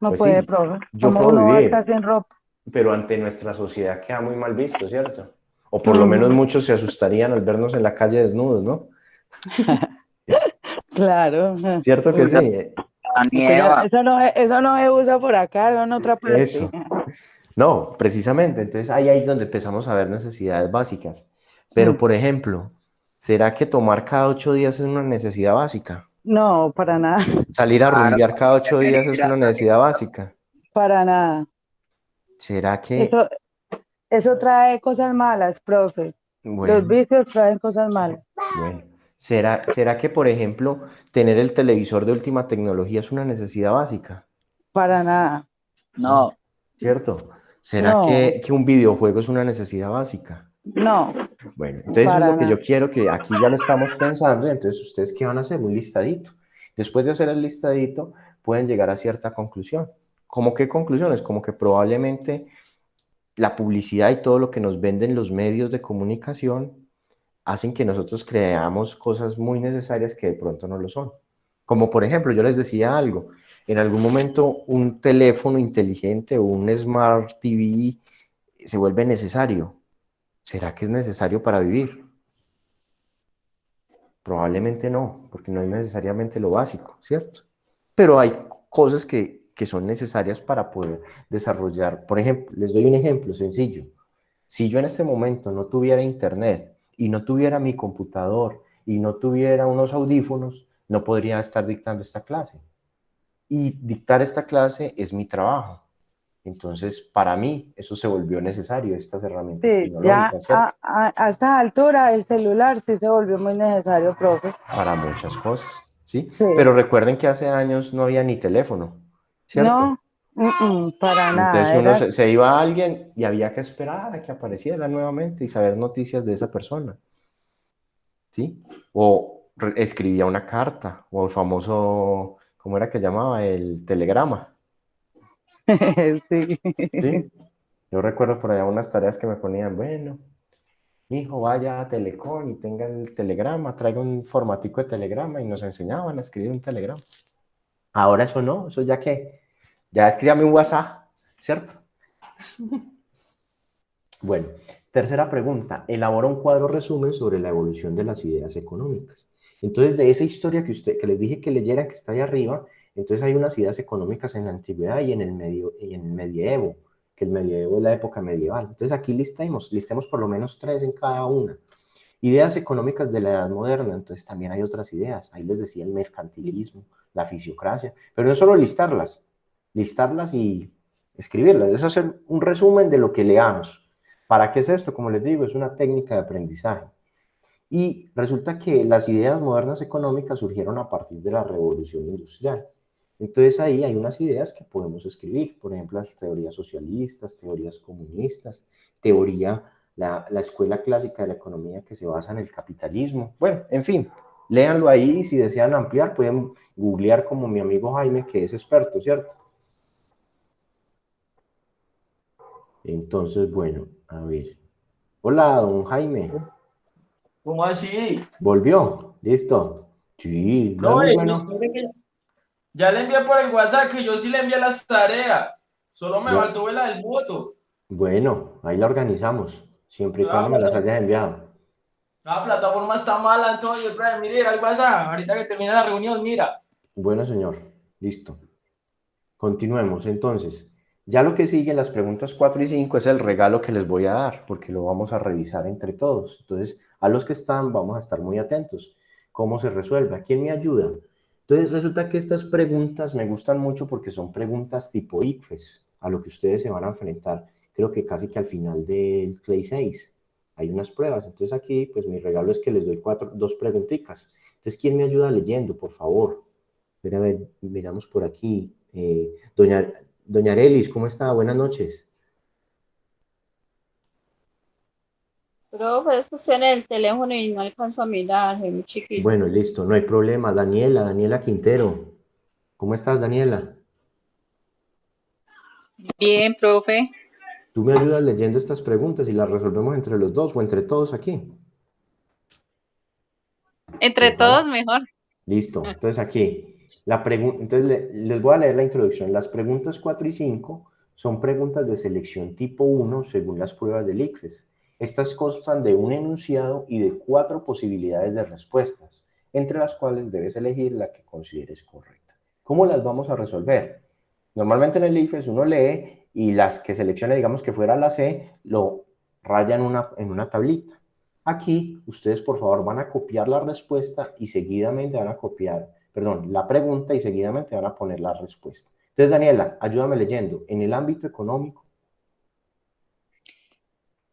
no Pues puede, sí, profe. yo ¿Cómo puedo uno va a estar vivir, sin ropa? pero ante nuestra sociedad queda muy mal visto, ¿cierto? O por lo menos Ujú. muchos se asustarían al vernos en la calle desnudos, ¿no? Claro. ¿Cierto que Uy, sí? Adán y es que Eva. eso no se usa por acá, eso en otra parte. Eso. No, precisamente. Entonces ahí es donde empezamos a ver necesidades básicas. Pero, Sí. por ejemplo, ¿será que tomar cada 8 días es una necesidad básica? No, para nada, ¿Salir a Claro, rumbear cada 8 días es debería. una necesidad básica? para nada. ¿Será que, Eso, eso trae cosas malas, profe. Los bueno, vicios traen cosas malas. bueno, ¿será que, por ejemplo, tener el televisor de última tecnología es una necesidad básica? Para nada. No, No, ¿cierto? ¿Será No, que un videojuego es una necesidad básica? No, Bueno, entonces eso es para lo que nada. yo quiero, que aquí ya lo estamos pensando, y entonces ustedes qué van a hacer, un listadito. Después de hacer el listadito, pueden llegar a cierta conclusión. ¿Cómo qué conclusiones? Como que probablemente la publicidad y todo lo que nos venden los medios de comunicación hacen que nosotros creamos cosas muy necesarias que de pronto no lo son. Como por ejemplo, yo les decía algo, en algún momento un teléfono inteligente o un Smart TV se vuelve necesario. ¿Será que es necesario para vivir? Probablemente no, porque no es necesariamente lo básico, ¿cierto? Pero hay cosas que son necesarias para poder desarrollar. Por ejemplo, les doy un ejemplo sencillo. Si yo en este momento no tuviera internet y no tuviera mi computador y no tuviera unos audífonos, no podría estar dictando esta clase. Y dictar esta clase es mi trabajo. Entonces, para mí, eso se volvió necesario, estas herramientas Sí, ya tecnológicas, ¿cierto? a esta altura el celular sí se volvió muy necesario, profe. Para muchas cosas, ¿sí? Sí. Pero recuerden que hace años no había ni teléfono, ¿cierto? No, para Entonces nada, uno era, se iba a alguien y había que esperar a que apareciera nuevamente y saber noticias de esa persona, ¿sí? O escribía una carta, o el famoso, ¿cómo era que llamaba? El telegrama, sí. ¿sí? Yo recuerdo por allá unas tareas que me ponían, bueno, hijo, vaya a Telecom y tenga el telegrama, traiga un formatico de telegrama y nos enseñaban a escribir un telegrama. Ahora eso no, eso ya que, ya escríbame un WhatsApp, ¿cierto? Bueno, tercera pregunta. Elabora un cuadro resumen sobre la evolución de las ideas económicas. Entonces, de esa historia que les dije que leyeran, que está ahí arriba, entonces hay unas ideas económicas en la antigüedad y en el medievo, que el medievo es la época medieval. Entonces, aquí listemos por lo menos 3 en cada una. Ideas económicas de la edad moderna, entonces también hay otras ideas. Ahí les decía el mercantilismo, la fisiocracia, pero no es solo listarlas y escribirlas, es hacer un resumen de lo que leamos. ¿Para qué es esto? Como les digo, es una técnica de aprendizaje. Y resulta que las ideas modernas económicas surgieron a partir de la revolución industrial. Entonces ahí hay unas ideas que podemos escribir, por ejemplo, las teorías socialistas, teorías comunistas, la escuela clásica de la economía que se basa en el capitalismo. Bueno, en fin, léanlo ahí y si desean ampliar pueden googlear como mi amigo Jaime, que es experto, ¿cierto? Entonces, bueno, a ver. Hola, don Jaime. ¿Cómo así? ¿Volvió? ¿Listo? Sí, no es muy Profe, bueno. ya le envié por el WhatsApp que yo sí le envié las tareas. Solo me Bueno, faltó ver la del voto. bueno, ahí la organizamos, siempre y La, cuando me las hayas enviado. la plataforma está mala, entonces, Brian, mire, era el WhatsApp. Ahorita que termine la reunión, mira. Bueno, señor, listo. Continuemos. Entonces, ya lo que sigue, las preguntas 4 y 5 es el regalo que les voy a dar, porque lo vamos a revisar entre todos. Entonces, a los que están, vamos a estar muy atentos. ¿Cómo se resuelve? ¿A quién me ayuda? Entonces, resulta que estas preguntas me gustan mucho porque son preguntas tipo ICFES, a lo que ustedes se van a enfrentar, creo que casi que al final del Clay 6. Hay unas pruebas. Entonces, aquí, pues mi regalo es que les doy dos preguntitas. Entonces, ¿quién me ayuda leyendo, por favor? A ver, miramos por aquí. Doña Arelis, ¿cómo está? Buenas noches. Profe, es que estoy en el teléfono y no alcanzo a mirar, es muy chiquito. Bueno, listo, no hay problema. Daniela Quintero. ¿Cómo estás, Daniela? Bien, profe. Tú me ayudas leyendo estas preguntas y las resolvemos entre los dos o entre todos aquí. Entre Por favor. todos mejor. Listo. Entonces aquí, entonces les voy a leer la introducción. Las preguntas 4 y 5 son preguntas de selección tipo 1 según las pruebas del ICFES. Estas constan de un enunciado y de 4 posibilidades de respuestas, entre las cuales debes elegir la que consideres correcta. ¿Cómo las vamos a resolver? Normalmente en el ICFES uno lee y las que seleccione, digamos que fuera la C, lo raya en una tablita. Aquí ustedes por favor van a copiar la respuesta y seguidamente van a copiar, perdón, la pregunta y seguidamente van a poner la respuesta. Entonces, Daniela, ayúdame leyendo. En el ámbito económico.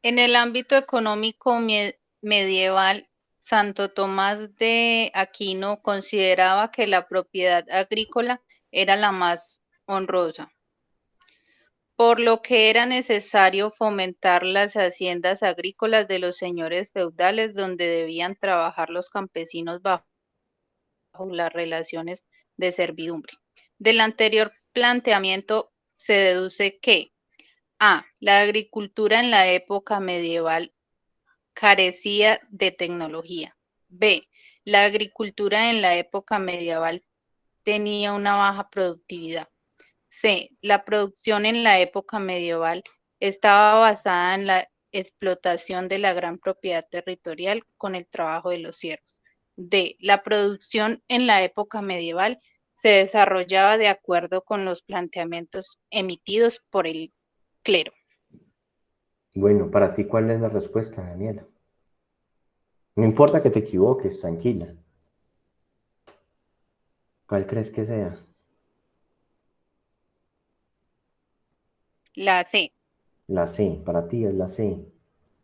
En el ámbito económico medieval, Santo Tomás de Aquino consideraba que la propiedad agrícola era la más honrosa, por lo que era necesario fomentar las haciendas agrícolas de los señores feudales donde debían trabajar los campesinos bajo las relaciones de servidumbre. Del anterior planteamiento se deduce que A. La agricultura en la época medieval carecía de tecnología. B. La agricultura en la época medieval tenía una baja productividad. C. La producción en la época medieval estaba basada en la explotación de la gran propiedad territorial con el trabajo de los siervos. D. La producción en la época medieval se desarrollaba de acuerdo con los planteamientos emitidos por el clero. Bueno, para ti, ¿cuál es la respuesta, Daniela? No importa que te equivoques, tranquila. ¿Cuál crees que sea? La C. La C, para ti es la C.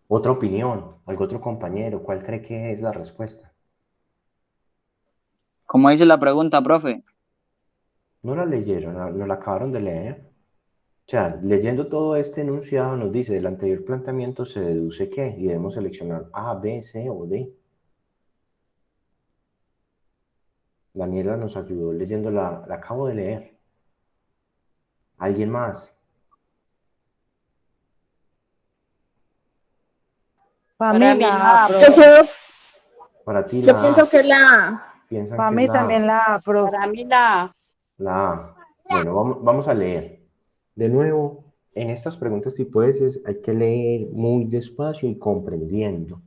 Otra opinión, algún otro compañero, ¿cuál cree que es la respuesta? ¿Cómo dice la pregunta, profe? No la leyeron, no la acabaron de leer. O sea, leyendo todo este enunciado nos dice, del anterior planteamiento se deduce que, y debemos seleccionar A, B, C o D. Daniela nos ayudó leyendo la acabo de leer. ¿Alguien más? Para Para mí mí la A, la, Yo profe. creo, Para ti yo la pienso A. que es la A. Piensan Para que es mí la A. también la A, profe. para mí la, La A. Bueno, vamos a leer. De nuevo, en estas preguntas tipo S hay que leer muy despacio y comprendiendo,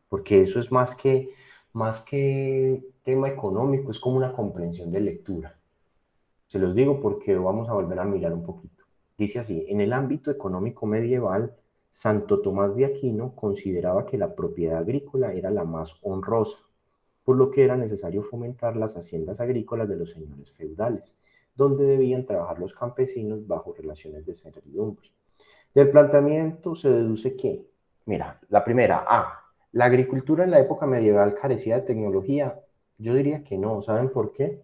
porque eso es más que tema económico, es como una comprensión de lectura. Se los digo porque vamos a volver a mirar un poquito. Dice así, en el ámbito económico medieval, Santo Tomás de Aquino consideraba que la propiedad agrícola era la más honrosa, por lo que era necesario fomentar las haciendas agrícolas de los señores feudales, donde debían trabajar los campesinos bajo relaciones de servidumbre. Del planteamiento se deduce que, mira, la primera, A, la agricultura en la época medieval carecía de tecnología. Yo diría que no, ¿saben por qué?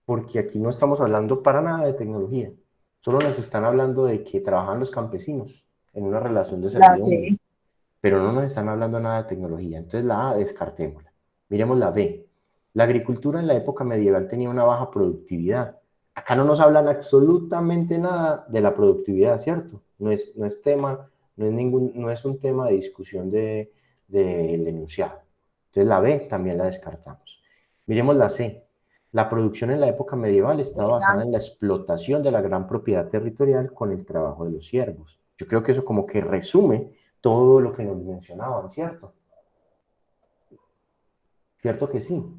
Porque aquí no estamos hablando para nada de tecnología, solo nos están hablando de que trabajan los campesinos en una relación de La servidumbre, C. pero no nos están hablando nada de tecnología. Entonces la A, descartémosla. Miremos la B. La agricultura en la época medieval tenía una baja productividad. Acá no nos hablan absolutamente nada de la productividad, ¿cierto? No es tema, no es un tema de discusión del enunciado. Entonces la B también la descartamos. Miremos la C. La producción en la época medieval estaba basada en la explotación de la gran propiedad territorial con el trabajo de los siervos. Yo creo que eso como que resume todo lo que nos mencionaban, ¿cierto? ¿Cierto que sí? ¿No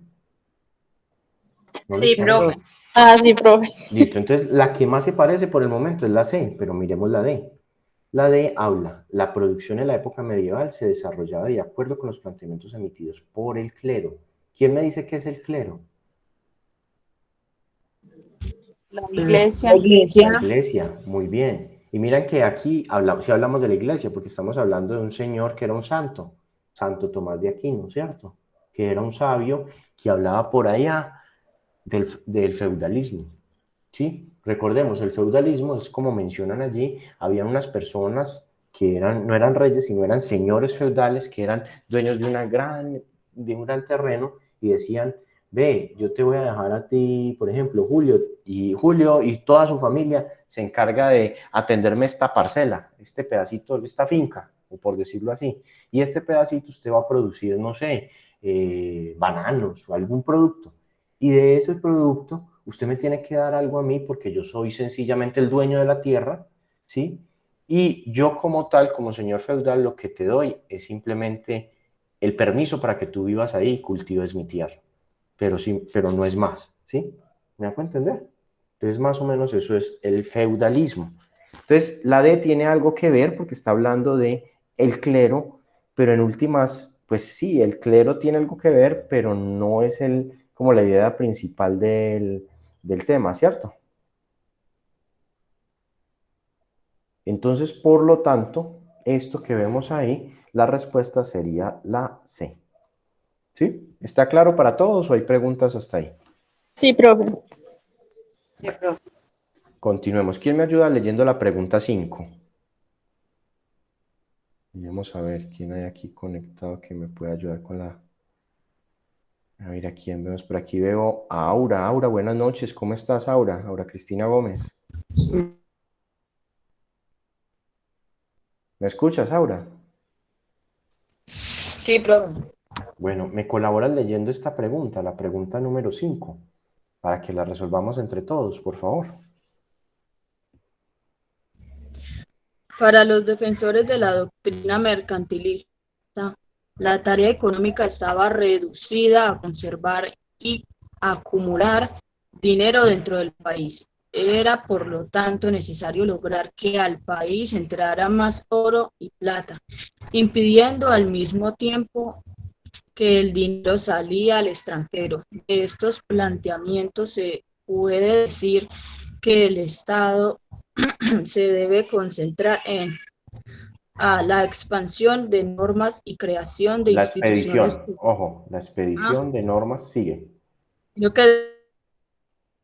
les Sí, parece? profe. Ah, sí, profe. Listo, entonces la que más se parece por el momento es la C, pero miremos la D. La D habla, la producción en la época medieval se desarrollaba de acuerdo con los planteamientos emitidos por el clero. ¿Quién me dice qué es el clero? la La iglesia. iglesia. La iglesia, muy bien. Y miren que aquí si hablamos de la iglesia, porque estamos hablando de un señor que era un santo, Santo Tomás de Aquino, ¿cierto? Que era un sabio que hablaba por allá del feudalismo, ¿sí? Recordemos, el feudalismo es como mencionan allí, había unas personas que no eran reyes, sino eran señores feudales que eran dueños de un gran terreno y decían, ve, yo te voy a dejar a ti, por ejemplo, Julio y toda su familia se encarga de atenderme esta parcela, este pedacito, esta finca, o por decirlo así, y este pedacito usted va a producir, no sé, bananos o algún producto, y de ese producto usted me tiene que dar algo a mí porque yo soy sencillamente el dueño de la tierra, ¿sí? Y yo como tal, como señor feudal, lo que te doy es simplemente el permiso para que tú vivas ahí y cultives mi tierra, pero no es más, ¿sí? ¿Me hago entender? Entonces, más o menos eso es el feudalismo. Entonces, la D tiene algo que ver porque está hablando de el clero, pero en últimas, pues sí, el clero tiene algo que ver, pero no es como la idea principal del tema, ¿cierto? Entonces, por lo tanto, esto que vemos ahí, la respuesta sería la C. ¿Sí? ¿Está claro para todos o hay preguntas hasta ahí? Sí, profe. Sí, profe. continuemos. ¿Quién me ayuda leyendo la pregunta 5? Vamos a ver quién hay aquí conectado que me pueda ayudar con la... A ver, ¿a quién vemos? Por aquí veo a Aura. Aura, buenas noches. ¿Cómo estás, Aura? Aura Cristina Gómez. ¿Me escuchas, Aura? Sí, profe. Bueno, ¿me colaboras leyendo esta pregunta, la pregunta número 5, para que la resolvamos entre todos, por favor? Para los defensores de la doctrina mercantilista, la tarea económica estaba reducida a conservar y acumular dinero dentro del país. Era, por lo tanto, necesario lograr que al país entrara más oro y plata, impidiendo al mismo tiempo que el dinero salía al extranjero. De estos planteamientos se puede decir que el Estado se debe concentrar en la expansión de normas y creación de La instituciones. expedición, ojo, la expedición de normas sigue. Creo que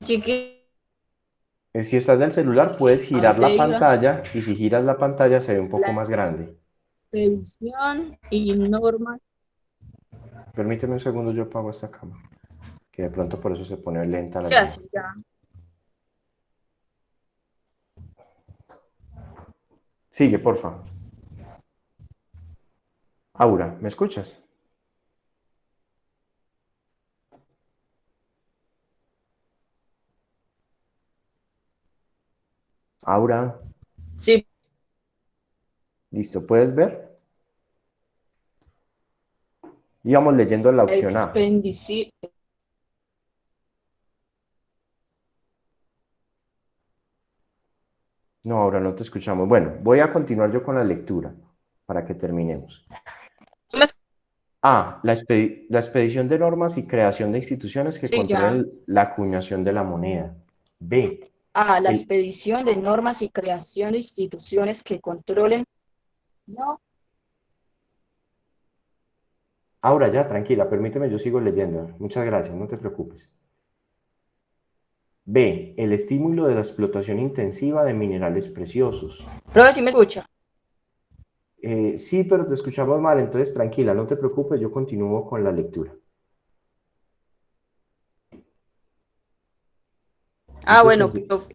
chiqui, Si estás del celular, puedes girar la ahí iba. pantalla y si giras la pantalla se ve un poco más grande. Expedición y normas. Permíteme un segundo, yo apago esta cámara, que de pronto por eso se pone lenta la Ya, imagen. sí, ya. Sigue, porfa. Aura, ¿me escuchas? Aura, Sí, listo, ¿puedes ver? Íbamos leyendo la opción A. No, ahora no te escuchamos. Bueno, voy a continuar yo con la lectura para que terminemos. A. La expedición de normas y creación de instituciones que Sí, controlen la acuñación de la moneda. B. la El- expedición de normas y creación de instituciones que controlen. No, Ahora ya, tranquila, permíteme, yo sigo leyendo. Muchas gracias, no te preocupes. B. El estímulo de la explotación intensiva de minerales preciosos. profe, ¿sí me escucha? Sí, pero te escuchamos mal, entonces tranquila, no te preocupes, yo continúo con la lectura. Bueno, profe.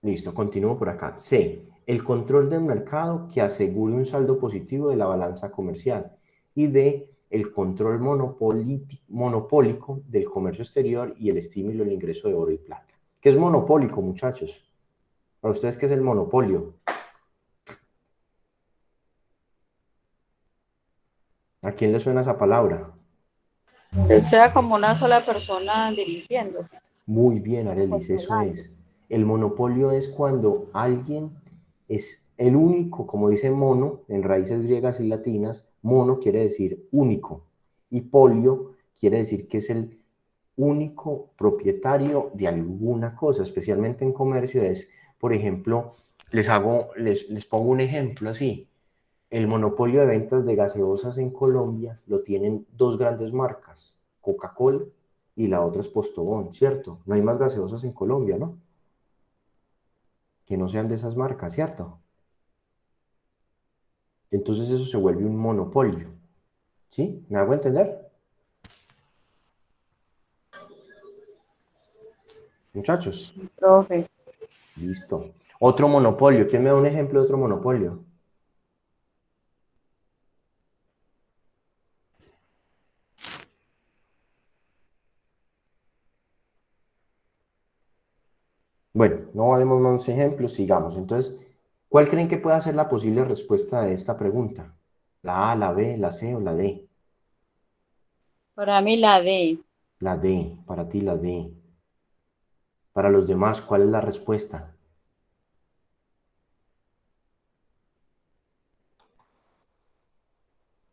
Listo, continúo por acá. C. El control del mercado que asegure un saldo positivo de la balanza comercial. Y D. El control monopólico del comercio exterior y el estímulo del ingreso de oro y plata. ¿Qué es monopólico, muchachos? ¿Para ustedes qué es el monopolio? ¿A quién le suena esa palabra? Que sea como una sola persona dirigiendo. Muy bien, Arelis, eso es. El monopolio es cuando alguien es el único, como dice mono, en raíces griegas y latinas, mono quiere decir único, y polio quiere decir que es el único propietario de alguna cosa, especialmente en comercio es, por ejemplo, les pongo un ejemplo así. El monopolio de ventas de gaseosas en Colombia lo tienen dos grandes marcas, Coca-Cola y la otra es Postobón, ¿cierto? No hay más gaseosas en Colombia, ¿no? Que no sean de esas marcas, ¿cierto? Entonces eso se vuelve un monopolio, ¿sí? ¿Me hago entender? Muchachos. Profe. Listo. Otro monopolio. ¿Quién me da un ejemplo de otro monopolio? Bueno, no demos más ejemplos, sigamos. Entonces, ¿cuál creen que pueda ser la posible respuesta de esta pregunta? ¿La A, la B, la C o la D? Para mí la D. La D, para ti la D. Para los demás, ¿cuál es la respuesta?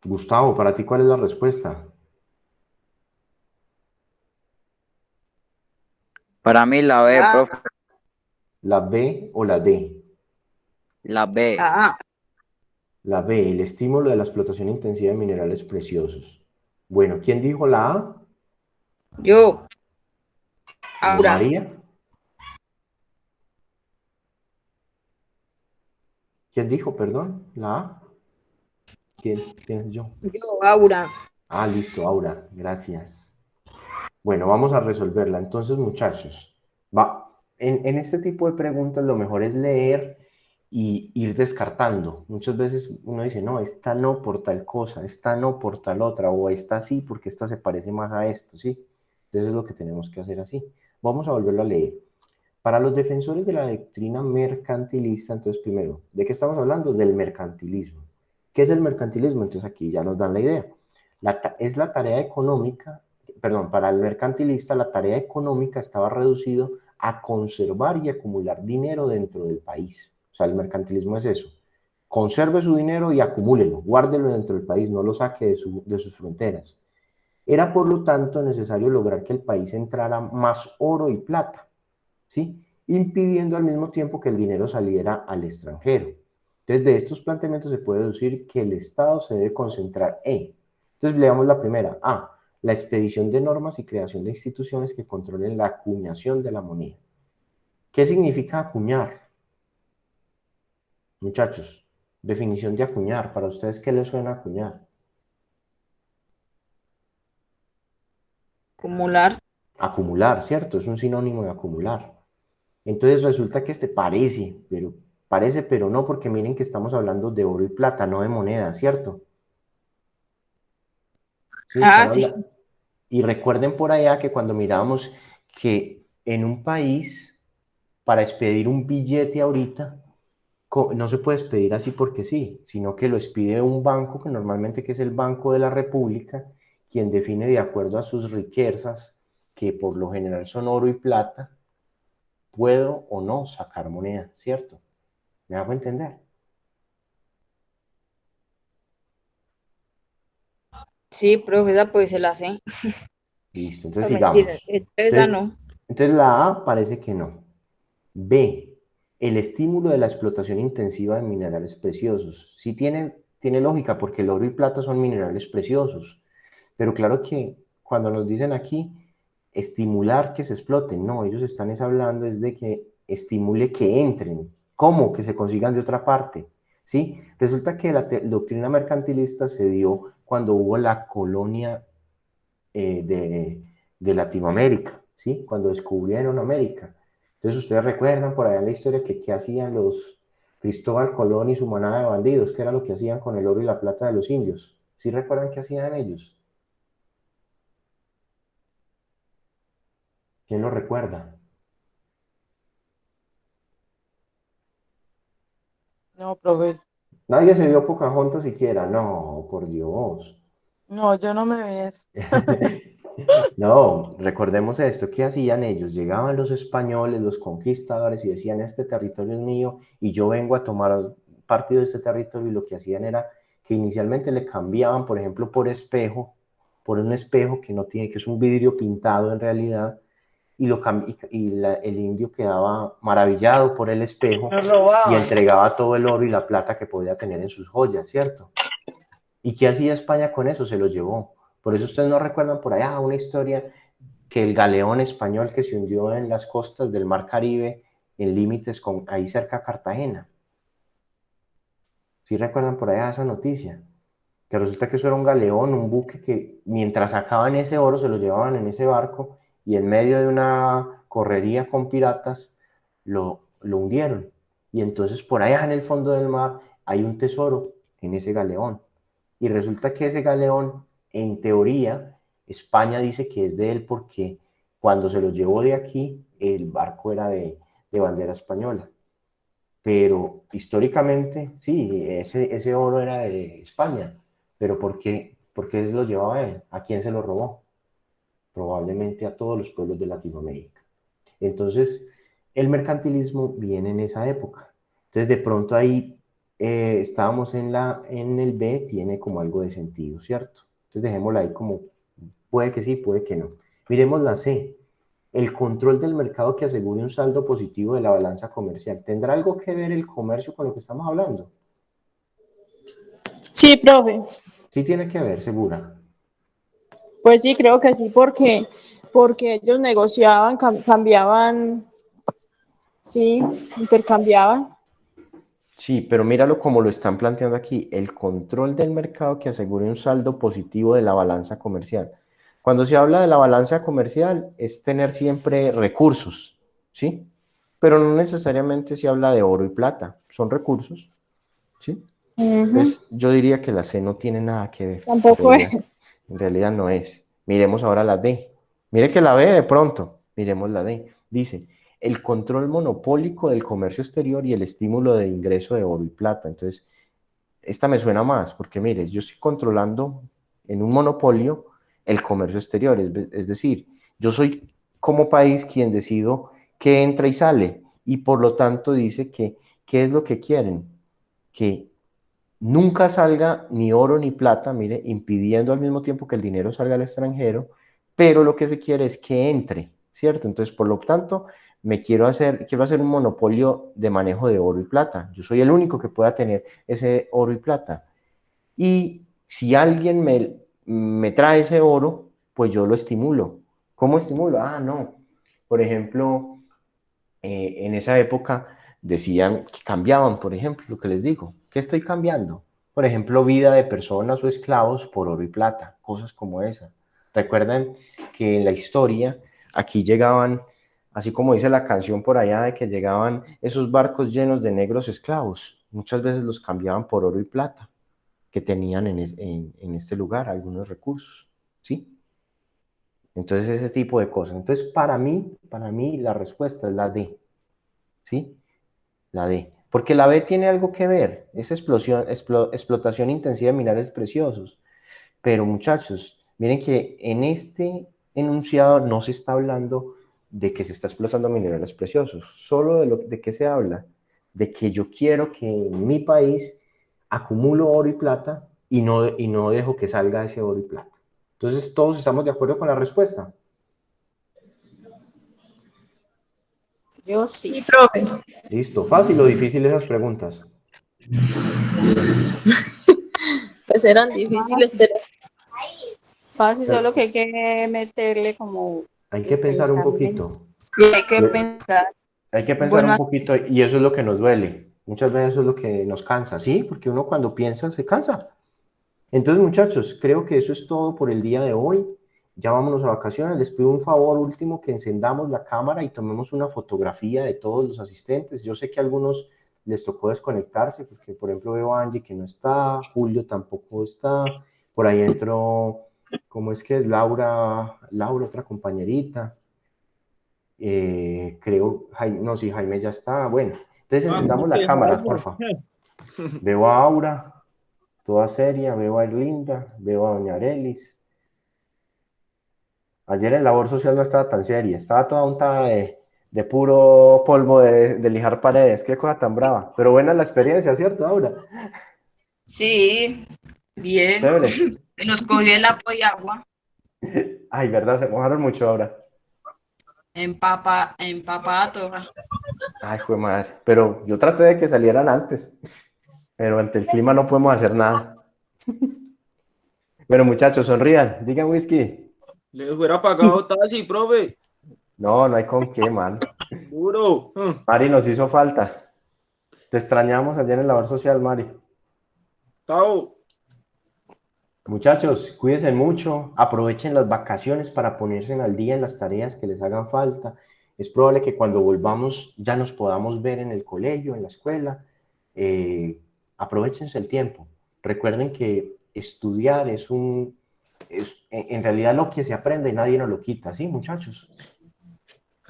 Gustavo, para ti, ¿cuál es la respuesta? Para mí la B, profe. ¿La B o la D? La B. La B, el estímulo de la explotación intensiva de minerales preciosos. Bueno, ¿quién dijo la A? Yo. María. ¿Quién dijo, perdón? ¿La A? ¿Quién es yo? Yo, Aura. Ah, listo, Aura, gracias. Bueno, vamos a resolverla. Entonces, muchachos, en este tipo de preguntas lo mejor es leer y ir descartando. Muchas veces uno dice, no, esta no por tal cosa, esta no por tal otra, o esta sí porque esta se parece más a esto, ¿sí? Entonces es lo que tenemos que hacer así. Vamos a volverlo a leer. Para los defensores de la doctrina mercantilista, entonces primero, ¿de qué estamos hablando? Del mercantilismo. ¿Qué es el mercantilismo? Entonces aquí ya nos dan la idea. Es la tarea económica, perdón, para el mercantilista la tarea económica estaba reducido a conservar y acumular dinero dentro del país. O sea, el mercantilismo es eso. Conserve su dinero y acumúlelo, guárdelo dentro del país, no lo saque de sus fronteras. Era por lo tanto necesario lograr que el país entrara más oro y plata, ¿sí? Impidiendo al mismo tiempo que el dinero saliera al extranjero. Entonces, de estos planteamientos se puede deducir que el Estado se debe concentrar en. Entonces, leamos la primera. A. La expedición de normas y creación de instituciones que controlen la acuñación de la moneda. ¿Qué significa acuñar? Muchachos, definición de acuñar. ¿Para ustedes qué les suena acuñar? Acumular. Acumular, ¿cierto? Es un sinónimo de acumular. Entonces resulta que parece, pero no, porque miren que estamos hablando de oro y plata, no de moneda, ¿cierto? Sí, Ah, sí. Y recuerden por allá que cuando miramos que en un país, para expedir un billete ahorita, no se puede expedir así porque sí, sino que lo expide un banco, que normalmente que es el Banco de la República, quien define de acuerdo a sus riquezas, que por lo general son oro y plata, puedo o no sacar moneda, ¿cierto? ¿Me hago entender? Sí, profe, esa pues se la sé. Listo, entonces No, mentira, sigamos. esa no. Entonces la A parece que no. B, el estímulo de la explotación intensiva de minerales preciosos. Sí tiene lógica porque el oro y plata son minerales preciosos, pero claro que cuando nos dicen aquí estimular que se exploten, no, ellos están hablando es de que estimule que entren. ¿Cómo? Que se consigan de otra parte. ¿Sí? Resulta que la doctrina mercantilista se dio cuando hubo la colonia de Latinoamérica, ¿sí? Cuando descubrieron América. Entonces ustedes recuerdan por allá en la historia que qué hacían los Cristóbal Colón y su manada de bandidos, qué era lo que hacían con el oro y la plata de los indios. ¿Sí recuerdan qué hacían ellos? ¿Quién lo recuerda? No, profe. Nadie se vio Pocahontas siquiera. No, por Dios. No, yo no me vi eso. No, recordemos esto, ¿qué hacían ellos? Llegaban los españoles, los conquistadores y decían, este territorio es mío y yo vengo a tomar partido de este territorio y lo que hacían era que inicialmente le cambiaban, por ejemplo, por un espejo que no tiene, que es un vidrio pintado en realidad, el indio quedaba maravillado por el espejo Nos y robaban. entregaba todo el oro y la plata que podía tener en sus joyas, ¿cierto? ¿Y qué hacía España con eso? Se lo llevó. Por eso ustedes no recuerdan por allá una historia que el galeón español que se hundió en las costas del Mar Caribe, en límites con ahí cerca a Cartagena. ¿Sí recuerdan por allá esa noticia? Que resulta que eso era un galeón, un buque que mientras sacaban ese oro se lo llevaban en ese barco y en medio de una correría con piratas lo hundieron. Y entonces por allá en el fondo del mar hay un tesoro en ese galeón. Y resulta que ese galeón, en teoría, España dice que es de él porque cuando se lo llevó de aquí, el barco era de bandera española. Pero históricamente, sí, ese oro era de España. Pero por qué lo llevaba él? ¿A quién se lo robó? Probablemente a todos los pueblos de Latinoamérica. Entonces, el mercantilismo viene en esa época. Entonces, de pronto ahí estábamos en el B, tiene como algo de sentido, ¿cierto? Entonces, dejémosla ahí como, puede que sí, puede que no. Miremos la C, el control del mercado que asegure un saldo positivo de la balanza comercial. ¿Tendrá algo que ver el comercio con lo que estamos hablando? Sí, profe. Sí tiene que ver, segura. Pues sí, creo que sí, porque ellos negociaban, cambiaban, sí, intercambiaban. Sí, pero míralo como lo están planteando aquí, el control del mercado que asegure un saldo positivo de la balanza comercial. Cuando se habla de la balanza comercial es tener siempre recursos, ¿sí? Pero no necesariamente se habla de oro y plata, son recursos, ¿sí? Entonces yo diría que la C no tiene nada que ver. Tampoco es. En realidad no es. Miremos ahora la D. Mire que la B de pronto, miremos la D. Dice, el control monopólico del comercio exterior y el estímulo de ingreso de oro y plata. Entonces, esta me suena más, porque mire, yo estoy controlando en un monopolio el comercio exterior, es decir, yo soy como país quien decido qué entra y sale, y por lo tanto dice que, ¿qué es lo que quieren? Que nunca salga ni oro ni plata, mire, impidiendo al mismo tiempo que el dinero salga al extranjero, pero lo que se quiere es que entre, ¿cierto? Entonces, por lo tanto, quiero hacer un monopolio de manejo de oro y plata. Yo soy el único que pueda tener ese oro y plata. Y si alguien me trae ese oro, pues yo lo estimulo. ¿Cómo estimulo? Ah, no. Por ejemplo, en esa época decían que cambiaban, por ejemplo, lo que les digo, ¿qué estoy cambiando? Por ejemplo, vida de personas o esclavos por oro y plata, cosas como esa. Recuerdan que en la historia aquí llegaban, así como dice la canción por allá, de que llegaban esos barcos llenos de negros esclavos, muchas veces los cambiaban por oro y plata, que tenían en este lugar algunos recursos, ¿sí? Entonces ese tipo de cosas. Entonces para mí la respuesta es la D, ¿sí? La D. Porque la B tiene algo que ver, es explotación intensiva de minerales preciosos. Pero muchachos, miren que en este enunciado no se está hablando de que se está explotando minerales preciosos, solo de qué se habla, de que yo quiero que en mi país acumulo oro y plata y no dejo que salga ese oro y plata. Entonces, ¿todos estamos de acuerdo con la respuesta? Yo sí. Sí, profe. Listo. ¿Fácil o difícil esas preguntas? Pues eran difíciles, pero Fácil, solo que hay que meterle como Hay que el pensar un pensamiento. poquito. Sí, hay que pensar. Hay que pensar Bueno, un poquito y eso es lo que nos duele. Muchas veces eso es lo que nos cansa, ¿sí? Porque uno cuando piensa se cansa. Entonces, muchachos, creo que eso es todo por el día de hoy. Ya vámonos a vacaciones. Les pido un favor último, que encendamos la cámara y tomemos una fotografía de todos los asistentes. Yo sé que a algunos les tocó desconectarse, porque por ejemplo veo a Angie que no está, Julio tampoco está, por ahí entró, ¿cómo es que es? Laura, otra compañerita. Creo, no, sí, Jaime ya está. Bueno, entonces encendamos la cámara, porfa. Veo a Aura, toda seria, veo a Erlinda, veo a Doña Arelis. Ayer en labor social no estaba tan seria, estaba toda untada de puro polvo de lijar paredes. Qué cosa tan brava. Pero buena la experiencia, ¿cierto, Aura? Sí, bien. Chévere. Nos cogió el agua y agua. Ay, verdad, se mojaron mucho ahora. Empapada toda. Ay, jue madre. Pero yo traté de que salieran antes. Pero ante el clima no podemos hacer nada. Bueno, muchachos, sonrían. Digan whisky. Les hubiera pagado taxi, profe. No, no hay con qué, man. Duro. Mari, nos hizo falta. Te extrañamos ayer en labor social, Mari. Chao. Muchachos, cuídense mucho, aprovechen las vacaciones para ponerse al día en las tareas que les hagan falta. Es probable que cuando volvamos ya nos podamos ver en el colegio, en la escuela. Aprovechense el tiempo. Recuerden que estudiar es en realidad lo que se aprende nadie nos lo quita, ¿sí, muchachos?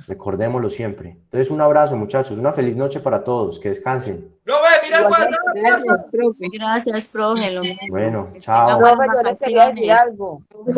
Recordémoslo siempre. Entonces, un abrazo, muchachos, una feliz noche para todos, que descansen. Profe, mira el WhatsApp. Gracias, profe. Gracias, profe. Lo mismo. Bueno, Que tenga chao. buenas Profe, yo le quería decir vacaciones. algo. Dime.